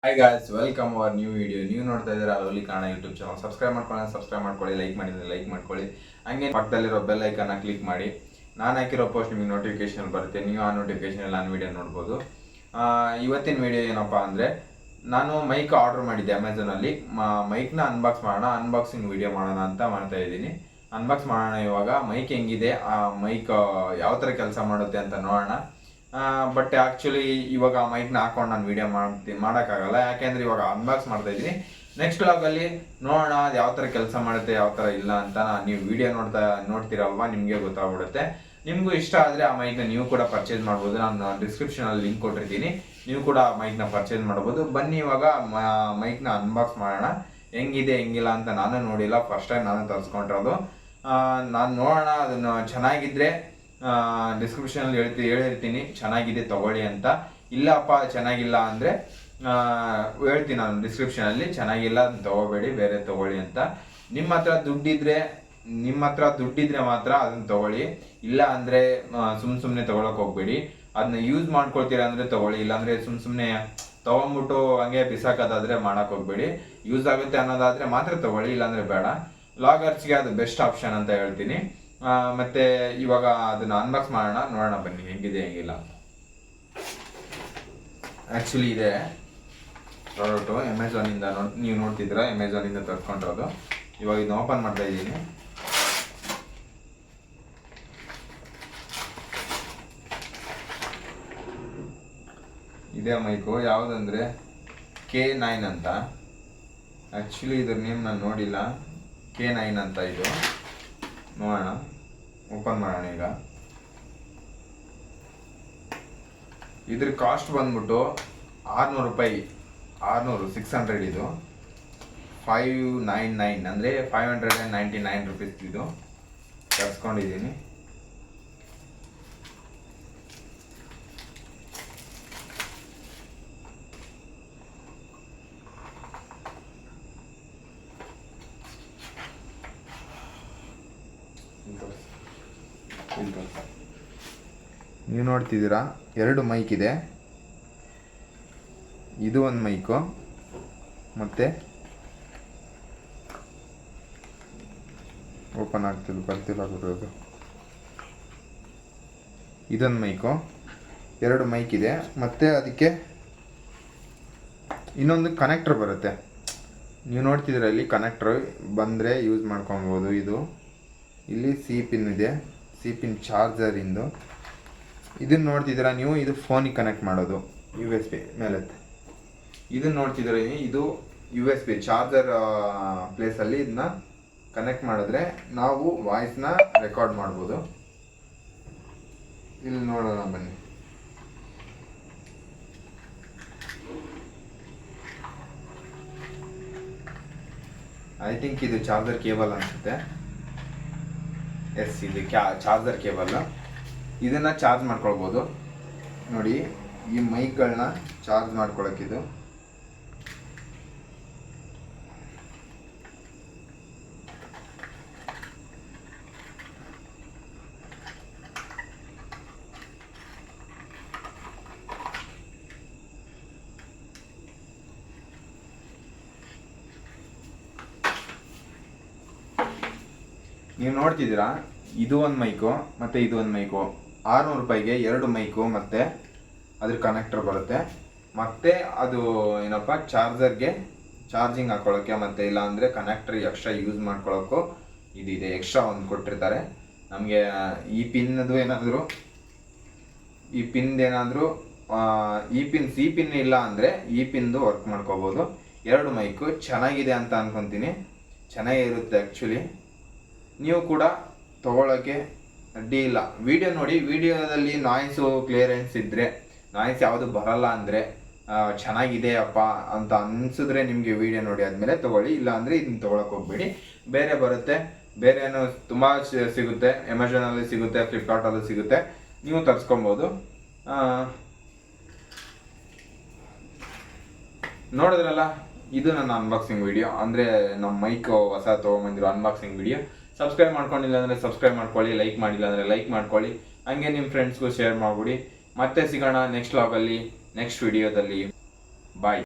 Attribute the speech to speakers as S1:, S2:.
S1: Hi guys, welcome our new video. ನೀವು ನೋಡ್ತಾ ಇದ್ದೀರಾ ಅಲ್ಲಿ ಕಾಣ ಯೂಟ್ಯೂಬ್ ಚಾನಲ್. ಸಬ್ಸ್ಕ್ರೈಬ್ ಮಾಡ್ಕೊಳ್ಳಿ, ಲೈಕ್ ಮಾಡಿದ್ರೆ ಲೈಕ್ ಮಾಡ್ಕೊಳ್ಳಿ. ಹಂಗೆ ಪಕ್ಕದಲ್ಲಿರೋ ಬೆಲ್ ಐಕನ್ನ ಕ್ಲಿಕ್ ಮಾಡಿ. ನಾನು ಹಾಕಿರೋ ಪೋಸ್ಟ್ ನಿಮಗೆ ನೋಟಿಫಿಕೇಶನ್ ಬರುತ್ತೆ. ನೀವು ಆ ನೋಟಿಫಿಕೇಶನ್ ನಾನು ವಿಡಿಯೋ ನೋಡ್ಬೋದು. ಇವತ್ತಿನ ವಿಡಿಯೋ ಏನಪ್ಪ ಅಂದರೆ, ನಾನು ಮೈಕ್ ಆರ್ಡರ್ ಮಾಡಿದ್ದೆ ಅಮೆಝಾನಲ್ಲಿ. ಮೈಕ್ನ ಅನ್ಬಾಕ್ಸಿಂಗ್ ವಿಡಿಯೋ ಮಾಡೋಣ ಅಂತ ಮಾಡ್ತಾ ಇದ್ದೀನಿ. ಅನ್ಬಾಕ್ಸ್ ಮಾಡೋಣ. ಇವಾಗ ಮೈಕ್ ಹೆಂಗಿದೆ, ಆ ಮೈಕ್ ಯಾವ ಥರ ಕೆಲಸ ಮಾಡುತ್ತೆ ಅಂತ ನೋಡೋಣ. ಬಟ್ ಆ್ಯಕ್ಚುಲಿ ಇವಾಗ ಆ ಮೈಕ್ನ ಹಾಕೊಂಡು ನಾನು ವೀಡಿಯೋ ಮಾಡೋಕ್ಕಾಗಲ್ಲ. ಯಾಕೆಂದರೆ ಇವಾಗ ಅನ್ಬಾಕ್ಸ್ ಮಾಡ್ತಾ ಇದ್ದೀನಿ. ನೆಕ್ಸ್ಟ್ ವ್ಲಾಗಲ್ಲಿ ನೋಡೋಣ ಅದು ಯಾವ ಥರ ಕೆಲಸ ಮಾಡುತ್ತೆ, ಯಾವ ಥರ ಇಲ್ಲ ಅಂತ. ನೀವು ವಿಡಿಯೋ ನೋಡ್ತೀರಲ್ವಾ, ನಿಮಗೆ ಗೊತ್ತಾಗ್ಬಿಡುತ್ತೆ. ನಿಮಗೂ ಇಷ್ಟ ಆದರೆ ಆ ಮೈಕ್ನ ನೀವು ಕೂಡ ಪರ್ಚೇಸ್ ಮಾಡ್ಬೋದು. ನಾನು ಡಿಸ್ಕ್ರಿಪ್ಷನಲ್ಲಿ ಲಿಂಕ್ ಕೊಟ್ಟಿರ್ತೀನಿ, ನೀವು ಕೂಡ ಆ ಮೈಕ್ನ ಪರ್ಚೇಸ್ ಮಾಡ್ಬೋದು. ಬನ್ನಿ ಇವಾಗ ಮೈಕ್ನ ಅನ್ಬಾಕ್ಸ್ ಮಾಡೋಣ. ಹೆಂಗಿದೆ ಹೆಂಗಿಲ್ಲ ಅಂತ ನಾನು ನೋಡಿಲ್ಲ, ಫಸ್ಟ್ ಟೈಮ್ ನಾನು ತರಿಸ್ಕೊಂಡಿರೋದು. ನಾನು ನೋಡೋಣ, ಅದನ್ನು ಚೆನ್ನಾಗಿದ್ದರೆ ಡಿಸ್ಕ್ರಿಪ್ಷನಲ್ಲಿ ಹೇಳಿರ್ತೀನಿ ಚೆನ್ನಾಗಿದೆ ತಗೊಳ್ಳಿ ಅಂತ. ಇಲ್ಲಪ್ಪ ಚೆನ್ನಾಗಿಲ್ಲ ಅಂದರೆ ಹೇಳ್ತೀನಿ ನಾನು ಡಿಸ್ಕ್ರಿಪ್ಷನಲ್ಲಿ, ಚೆನ್ನಾಗಿಲ್ಲ ಅದನ್ನ ತೊಗೋಬೇಡಿ, ಬೇರೆ ತೊಗೊಳ್ಳಿ ಅಂತ. ನಿಮ್ಮ ಹತ್ರ ದುಡ್ಡಿದ್ರೆ ಮಾತ್ರ ಅದನ್ನ ತೊಗೊಳ್ಳಿ. ಇಲ್ಲ ಅಂದರೆ ಸುಮ್ಮನೆ ತೊಗೊಳಕ್ಕೆ ಹೋಗ್ಬೇಡಿ. ಅದನ್ನ ಯೂಸ್ ಮಾಡ್ಕೊಳ್ತೀರಾ ಅಂದರೆ ತೊಗೊಳ್ಳಿ, ಇಲ್ಲಾಂದರೆ ಸುಮ್ಮನೆ ತೊಗೊಂಬಿಟ್ಟು ಹಂಗೆ ಬಿಸಾಕೋದಾದರೆ ಮಾಡೋಕ್ಕೆ ಹೋಗ್ಬೇಡಿ. ಯೂಸ್ ಆಗುತ್ತೆ ಅನ್ನೋದಾದರೆ ಮಾತ್ರ ತೊಗೊಳ್ಳಿ, ಇಲ್ಲಾಂದರೆ ಬೇಡ. ವ್ಲಾಗರ್ಸ್ಗೆ ಅದು ಬೆಸ್ಟ್ ಆಪ್ಷನ್ ಅಂತ ಹೇಳ್ತೀನಿ. ಮತ್ತೆ ಇವಾಗ ಅದನ್ನ ಅನ್ಬಾಕ್ಸ್ ಮಾಡೋಣ, ನೋಡೋಣ ಬನ್ನಿ ಹೆಂಗಿದೆ ಹೆಂಗಿಲ್ಲ. ಆ್ಯಕ್ಚುಲಿ ಇದೆ ಪ್ರಾಡಕ್ಟು ಅಮೆಝಾನಿಂದ. ನೀವು ನೋಡ್ತಿದ್ದೀರಾ, ಅಮೆಝಾನಿಂದ ತರ್ಸ್ಕೊಂಡಿರೋದು. ಇವಾಗ ಇದನ್ನ ಓಪನ್ ಮಾಡ್ತಾ ಇದ್ದೀನಿ. ಇದೇ ಮೈಕು, ಯಾವುದಂದರೆ K9 ಅಂತ. ಆ್ಯಕ್ಚುಲಿ ಇದ್ರ ನೇಮ್ ನಾನು ನೋಡಿಲ್ಲ. K9 ಅಂತ ಇದು. ನೋಡೋಣ, ಓಪನ್ ಮಾಡೋಣ ಈಗ. ಇದ್ರ ಕಾಸ್ಟ್ ಬಂದ್ಬಿಟ್ಟು 600 ರೂಪಾಯಿ. 600 ಇದು 599 ಅಂದರೆ 599 ರುಪೀಸ್ ಇದು ತರಿಸ್ಕೊಂಡಿದ್ದೀನಿ. ನೀವು ನೋಡ್ತಿದ್ದೀರಾ, 2 ಮೈಕ್ ಇದೆ. ಇದು ಒಂದು ಮೈಕು, ಮತ್ತು ಓಪನ್ ಬರ್ತಿಲ್ಲ ಬಿಡೋದು. ಇದೊಂದು ಮೈಕು, 2 ಮೈಕ್ ಇದೆ. ಮತ್ತು ಅದಕ್ಕೆ ಇನ್ನೊಂದು ಕನೆಕ್ಟರ್ ಬರುತ್ತೆ. ನೀವು ನೋಡ್ತಿದ್ದೀರಾ, ಇಲ್ಲಿ ಕನೆಕ್ಟರ್ ಬಂದರೆ ಯೂಸ್ ಮಾಡ್ಕೊಬೋದು. ಇಲ್ಲಿ ಸಿ ಪಿನ್ ಇದೆ, ಸಿ ಪಿನ್ ಚಾರ್ಜರಿಂದು. ಇದನ್ನು ನೋಡ್ತಿದ್ದೀರಾ ನೀವು, ಇದು ಫೋನಿಗೆ ಕನೆಕ್ಟ್ ಮಾಡೋದು USB ಮೇಲೆ. ಇದನ್ನು ನೋಡ್ತಿದ್ದೀರಾ, ಇದು USB ಚಾರ್ಜರ್ ಪ್ಲೇಸಲ್ಲಿ ಇದನ್ನ ಕನೆಕ್ಟ್ ಮಾಡಿದ್ರೆ ನಾವು ವಾಯ್ಸ್ನ ರೆಕಾರ್ಡ್ ಮಾಡ್ಬೋದು. ಇಲ್ಲಿ ನೋಡೋಣ ಬನ್ನಿ. ಐ ಥಿಂಕ್ ಇದು ಚಾರ್ಜರ್ ಕೇಬಲ್ ಅನಿಸುತ್ತೆ. ಎಸ್, ಇದು ಚಾರ್ಜರ್ ಕೇಬಲ್. ಇದನ್ನು ಚಾರ್ಜ್ ಮಾಡ್ಕೊಳ್ಬೋದು. ನೋಡಿ, ಈ ಮೈಕ್ಗಳನ್ನ ಚಾರ್ಜ್ ಮಾಡ್ಕೊಳಕ್ಕಿದು. ನೀವು ನೋಡ್ತಿದ್ದೀರಾ, ಇದು ಒಂದು ಮೈಕು ಮತ್ತು ಇದು ಒಂದು ಮೈಕು. 600 ರೂಪಾಯಿಗೆ 2 ಮೈಕು ಮತ್ತು ಅದ್ರ ಕನೆಕ್ಟರ್ ಬರುತ್ತೆ. ಮತ್ತು ಅದು ಏನಪ್ಪ, ಚಾರ್ಜಿಂಗ್ ಹಾಕೊಳ್ಳೋಕ್ಕೆ, ಮತ್ತು ಇಲ್ಲ ಅಂದರೆ ಕನೆಕ್ಟರ್ ಎಕ್ಸ್ಟ್ರಾ ಯೂಸ್ ಮಾಡ್ಕೊಳ್ಳೋಕ್ಕೂ ಇದಿದೆ. ಎಕ್ಸ್ಟ್ರಾ ಒಂದು ಕೊಟ್ಟಿರ್ತಾರೆ ನಮಗೆ. ಈ ಪಿನ್ನದು ಏನಾದರೂ ಸಿ ಪಿನ್ ಇಲ್ಲ ಅಂದರೆ ಈ ಪಿನ್ದು ವರ್ಕ್ ಮಾಡ್ಕೋಬೋದು. 2 ಮೈಕು ಚೆನ್ನಾಗಿದೆ ಅಂತ ಅನ್ಕೊತೀನಿ. ಚೆನ್ನಾಗೇ ಇರುತ್ತೆ ಆ್ಯಕ್ಚುಲಿ. ನೀವು ಕೂಡ ತೊಗೊಳಕ್ಕೆ ಅಡ್ಡಿ ಇಲ್ಲ. ವಿಡಿಯೋ ನೋಡಿ, ವಿಡಿಯೋದಲ್ಲಿ ನಾಯ್ಸು ಕ್ಲಿಯರೆನ್ಸ್ ಇದ್ದರೆ, ನಾಯ್ಸ್ ಯಾವುದು ಬರಲ್ಲ ಅಂದರೆ, ಚೆನ್ನಾಗಿದೆ ಅಪ್ಪ ಅಂತ ಅನಿಸಿದ್ರೆ ನಿಮಗೆ ವಿಡಿಯೋ ನೋಡಿ ಆದಮೇಲೆ ತೊಗೊಳ್ಳಿ. ಇಲ್ಲ ಅಂದರೆ ಇದನ್ನ ತೊಗೊಳಕ್ಕೆ ಹೋಗ್ಬೇಡಿ. ಬೇರೆ ಬರುತ್ತೆ, ಬೇರೆನೂ ತುಂಬ ಸಿಗುತ್ತೆ. ಅಮೆಝಾನಲ್ಲಿ ಸಿಗುತ್ತೆ, ಫ್ಲಿಪ್ಕಾರ್ಟಲ್ಲೂ ಸಿಗುತ್ತೆ, ನೀವು ತರಿಸ್ಕೊಬೋದು. ನೋಡಿದ್ರಲ್ಲ, ಇದು ನನ್ನ ಅನ್ಬಾಕ್ಸಿಂಗ್ ವಿಡಿಯೋ. ಅಂದರೆ ನಮ್ಮ ಮೈಕ್ ಹೊಸ ತೊಗೊಂಬಂದಿರೋ ಅನ್ಬಾಕ್ಸಿಂಗ್ ವಿಡಿಯೋ. ಸಬ್ಸ್ಕ್ರೈಬ್ ಮಾಡ್ಕೊಂಡಿಲ್ಲ ಅಂದರೆ ಸಬ್ಸ್ಕ್ರೈಬ್ ಮಾಡ್ಕೊಳ್ಳಿ, ಲೈಕ್ ಮಾಡಿಲ್ಲ ಅಂದರೆ ಲೈಕ್ ಮಾಡ್ಕೊಳ್ಳಿ. ಹಂಗೆ ನಿಮ್ಮ ಫ್ರೆಂಡ್ಸ್ಗೂ ಶೇರ್ ಮಾಡಿಬಿಡಿ. ಮತ್ತೆ ಸಿಗೋಣ ನೆಕ್ಸ್ಟ್ ವ್ಲಾಗಲ್ಲಿ, ನೆಕ್ಸ್ಟ್ ವಿಡಿಯೋದಲ್ಲಿ. ಬಾಯ್.